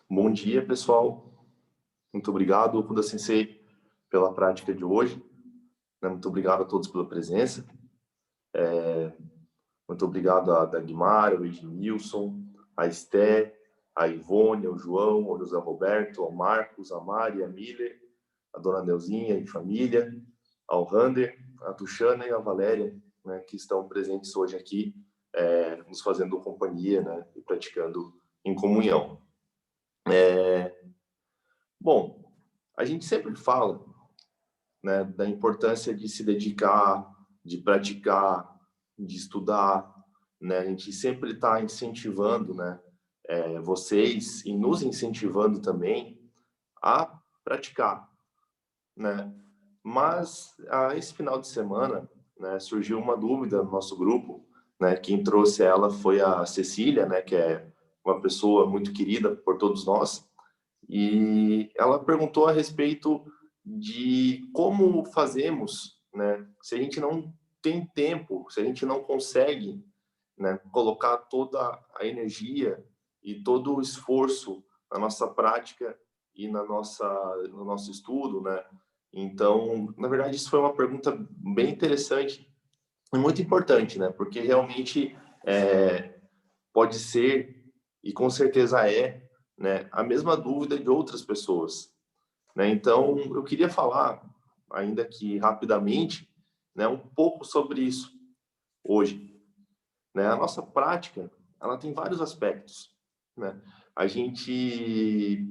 Bom dia, pessoal. Muito obrigado, Okuda Sensei, pela prática de hoje. Muito obrigado a todos pela presença. Muito obrigado a Dagmar, ao Edmilson, a Esté, a Ivone, ao João, ao José Roberto, ao Marcos, a Mari, a Miller, a dona Neuzinha e família, ao Rander, a Tuxana e a Valéria, né, que estão presentes hoje aqui, nos fazendo companhia, né, e praticando em comunhão. Bom, a gente sempre fala, né, da importância de se dedicar, de praticar, de estudar, né? A gente sempre está incentivando, né, vocês e nos incentivando também a praticar, né? Mas esse final de semana, né, surgiu uma dúvida no nosso grupo, né? Quem trouxe ela foi a Cecília, né, que é uma pessoa muito querida por todos nós, e ela perguntou a respeito de como fazemos, né, se a gente não tem tempo, se a gente não consegue, né, colocar toda a energia e todo o esforço na nossa prática e no nosso estudo, né? Então, na verdade, isso foi uma pergunta bem interessante e muito importante, né? Porque realmente pode ser, e com certeza né, a mesma dúvida de outras pessoas, né? Então, eu queria falar, ainda que rapidamente, né, um pouco sobre isso hoje, né? A nossa prática, ela tem vários aspectos, né? A gente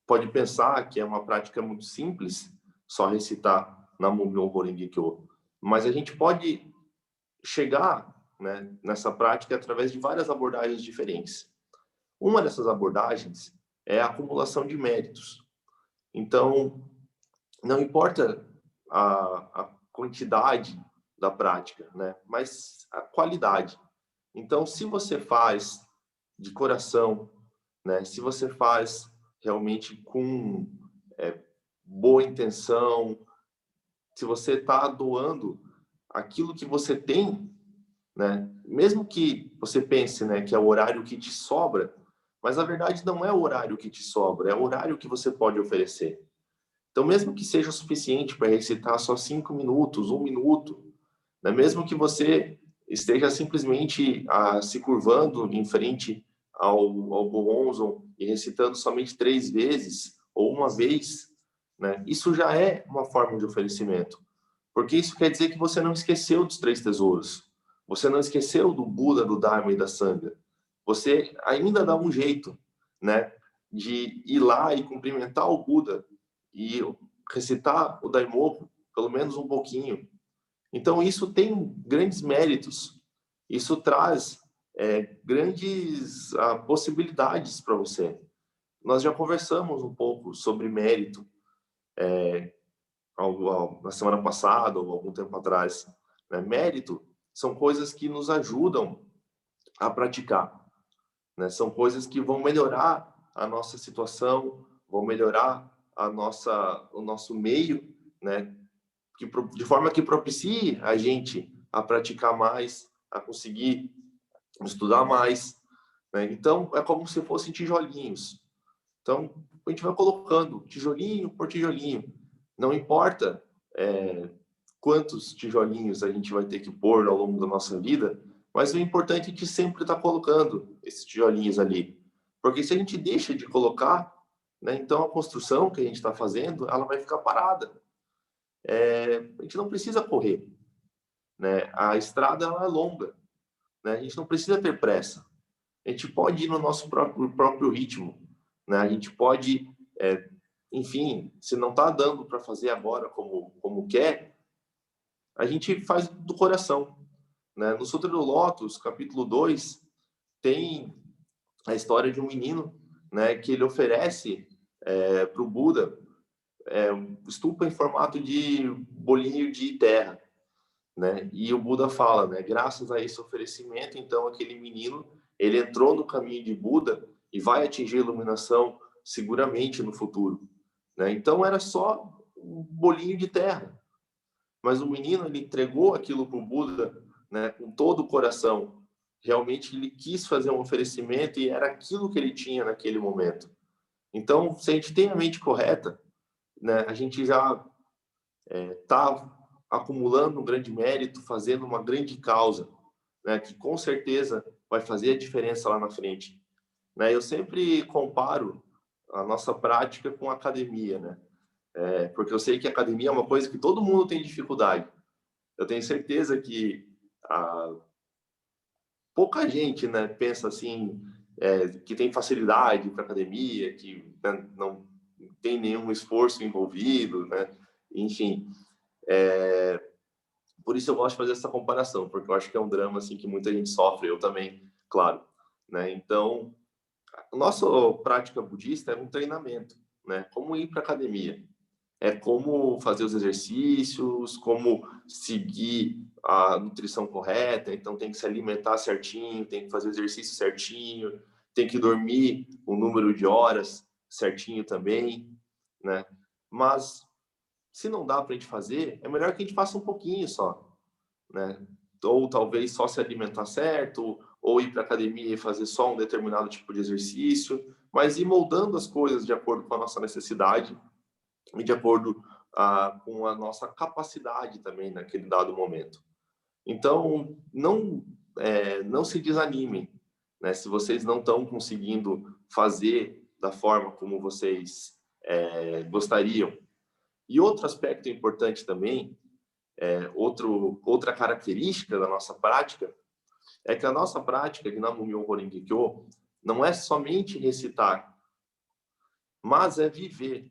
pode pensar que é uma prática muito simples, só recitar Nam-myoho Renge Kyo, mas a gente pode chegar, né, nessa prática através de várias abordagens diferentes. Uma dessas abordagens é a acumulação de méritos. Então, não importa a quantidade da prática, né, mas a qualidade. Então, se você faz de coração, né, se você faz realmente com boa intenção, se você está doando aquilo que você tem, né, mesmo que você pense, né, que é o horário que te sobra, mas na verdade não é o horário que te sobra, é o horário que você pode oferecer. Então, mesmo que seja o suficiente para recitar só 5 minutos, 1 minuto, né, mesmo que você esteja simplesmente se curvando em frente ao Gohonzon e recitando somente 3 vezes ou uma vez, né, isso já é uma forma de oferecimento. Porque isso quer dizer que você não esqueceu dos 3 tesouros. Você não esqueceu do Buda, do Dharma e da Sangha. Você ainda dá um jeito, né, de ir lá e cumprimentar o Buda e recitar o Daimoku, pelo menos um pouquinho. Então, isso tem grandes méritos. Isso traz grandes possibilidades para você. Nós já conversamos um pouco sobre mérito na semana passada ou algum tempo atrás, né? Mérito são coisas que nos ajudam a praticar, né? São coisas que vão melhorar a nossa situação, vão melhorar o nosso meio, né? De forma que propicie a gente a praticar mais, a conseguir estudar mais, né? Então, é como se fossem tijolinhos. Então, a gente vai colocando tijolinho por tijolinho. Não importa quantos tijolinhos a gente vai ter que pôr ao longo da nossa vida, mas o importante é que a gente sempre está colocando esses tijolinhos ali. Porque se a gente deixa de colocar, né, então a construção que a gente está fazendo, ela vai ficar parada. A gente não precisa correr, né? A estrada ela é longa, né? A gente não precisa ter pressa. A gente pode ir no nosso próprio ritmo, né? A gente pode, enfim, se não está dando para fazer agora como quer, a gente faz do coração, né? No Sutra do Lótus, capítulo 2, tem a história de um menino, né, que ele oferece para o Buda estupa em formato de bolinho de terra, né? E o Buda fala, né, graças a esse oferecimento, então aquele menino, ele entrou no caminho de Buda e vai atingir a iluminação seguramente no futuro, né? Então era só um bolinho de terra, mas o menino ele entregou aquilo para o Buda, né, com todo o coração. realmente ele quis fazer um oferecimento e era aquilo que ele tinha naquele momento. Então, se a gente tem a mente correta, né, a gente já está acumulando um grande mérito, fazendo uma grande causa, né, que com certeza vai fazer a diferença lá na frente. Né? Eu sempre comparo a nossa prática com a academia, né? Porque eu sei que a academia é uma coisa que todo mundo tem dificuldade. Eu tenho certeza que pouca gente, né, pensa assim, que tem facilidade para academia, que, né, não tem nenhum esforço envolvido, né? Enfim, por isso eu gosto de fazer essa comparação, porque eu acho que é um drama assim que muita gente sofre, eu também, claro, né? Então, a nossa prática budista é um treinamento, né? Como ir para academia, é como fazer os exercícios, como seguir a nutrição correta, então tem que se alimentar certinho, tem que fazer o exercício certinho, tem que dormir o número de horas certinho também, né? Mas se não dá para a gente fazer, é melhor que a gente faça um pouquinho só, né? Ou talvez só se alimentar certo, ou ir para academia e fazer só um determinado tipo de exercício, mas ir moldando as coisas de acordo com a nossa necessidade e de acordo com a nossa capacidade também naquele dado momento. Então, não se desanimem, né? Se vocês não estão conseguindo fazer da forma como vocês gostariam. E outro aspecto importante também, outra característica da nossa prática, é que a nossa prática de Nam-myoho Renge Kyo não é somente recitar, mas é viver.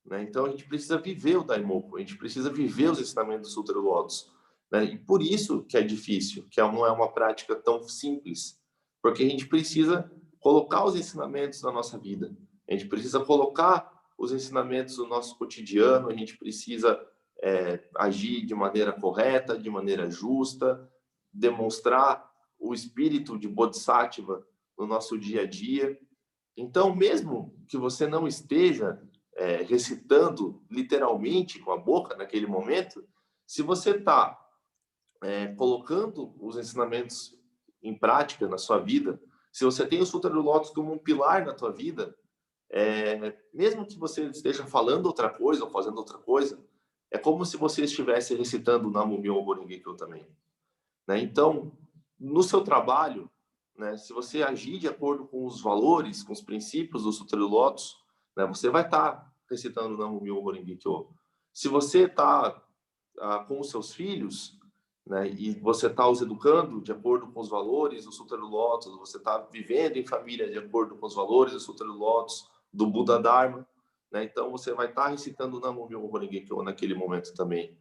Né? Então, a gente precisa viver o Daimoku, a gente precisa viver os ensinamentos do Sutra do Lótus. Né? E por isso que é difícil, que não é uma prática tão simples, porque a gente precisa colocar os ensinamentos na nossa vida, a gente precisa colocar os ensinamentos no nosso cotidiano, a gente precisa agir de maneira correta, de maneira justa, demonstrar o espírito de Bodhisattva no nosso dia a dia. Então, mesmo que você não esteja recitando literalmente com a boca naquele momento, se você está colocando os ensinamentos em prática na sua vida, se você tem o Sutra do Lótus como um pilar na tua vida, mesmo que você esteja falando outra coisa ou fazendo outra coisa, é como se você estivesse recitando o Nam-myoho Renge Kyo também. Né? Então, no seu trabalho, né, se você agir de acordo com os valores, com os princípios do Sutra do Lótus, né, você vai estar recitando o Nam-myoho Renge Kyo. Se você está com os seus filhos, né, e você está os educando de acordo com os valores do Sutra do Lótus, você está vivendo em família de acordo com os valores do Sutra do Lótus, do Buda Dharma, né, então você vai estar recitando o Nam-myoho Renge Kyo naquele momento também.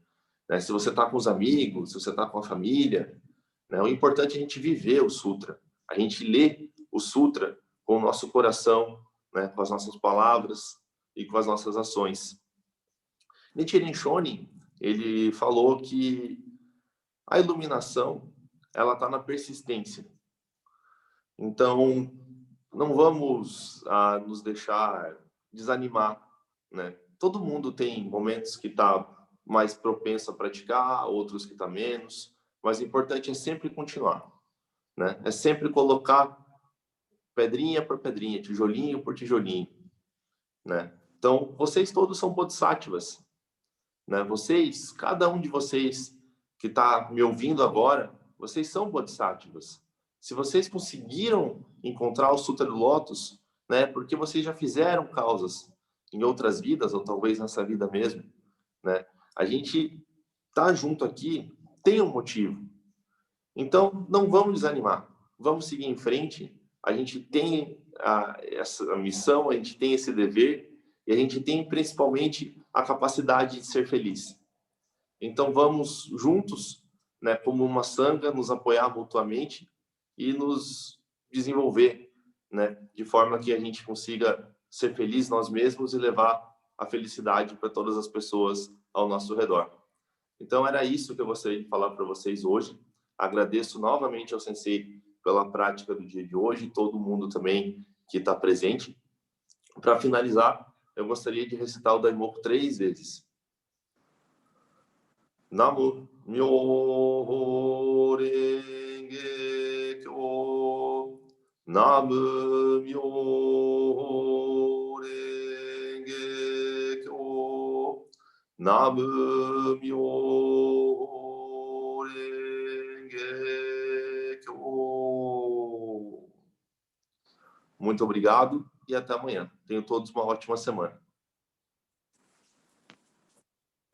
Né? Se você está com os amigos, se você está com a família, né, o importante é a gente viver o Sutra, a gente lê o Sutra com o nosso coração, né, com as nossas palavras e com as nossas ações. Nichiren Shonin, ele falou que a iluminação, ela está na persistência. Então, não vamos nos deixar desanimar, né? Todo mundo tem momentos que está mais propenso a praticar, outros que está menos, mas o importante é sempre continuar, né? É sempre colocar pedrinha por pedrinha, tijolinho por tijolinho, né? Então, vocês todos são bodhisattvas, né? Vocês, cada um de vocês que está me ouvindo agora, vocês são bodhisattvas. Se vocês conseguiram encontrar o Sutra do Lótus, né? Porque vocês já fizeram causas em outras vidas, ou talvez nessa vida mesmo, né? A gente tá junto aqui tem um motivo. Então, não vamos desanimar. Vamos seguir em frente. A gente tem essa missão, a gente tem esse dever e a gente tem principalmente a capacidade de ser feliz. Então, vamos juntos, né, como uma sangha, nos apoiar mutuamente e nos desenvolver, né, de forma que a gente consiga ser feliz nós mesmos e levar a felicidade para todas as pessoas ao nosso redor. Então, era isso que eu gostaria de falar para vocês hoje. Agradeço novamente ao Sensei pela prática do dia de hoje, todo mundo também que está presente. Para finalizar, eu gostaria de recitar o Daimoku 3 vezes. Nam-myoho Renge Kyo. Kyo. Nam-myoho Renge Kyo. Nam-myoho Renge Kyo. Muito obrigado e até amanhã. Tenham todos uma ótima semana.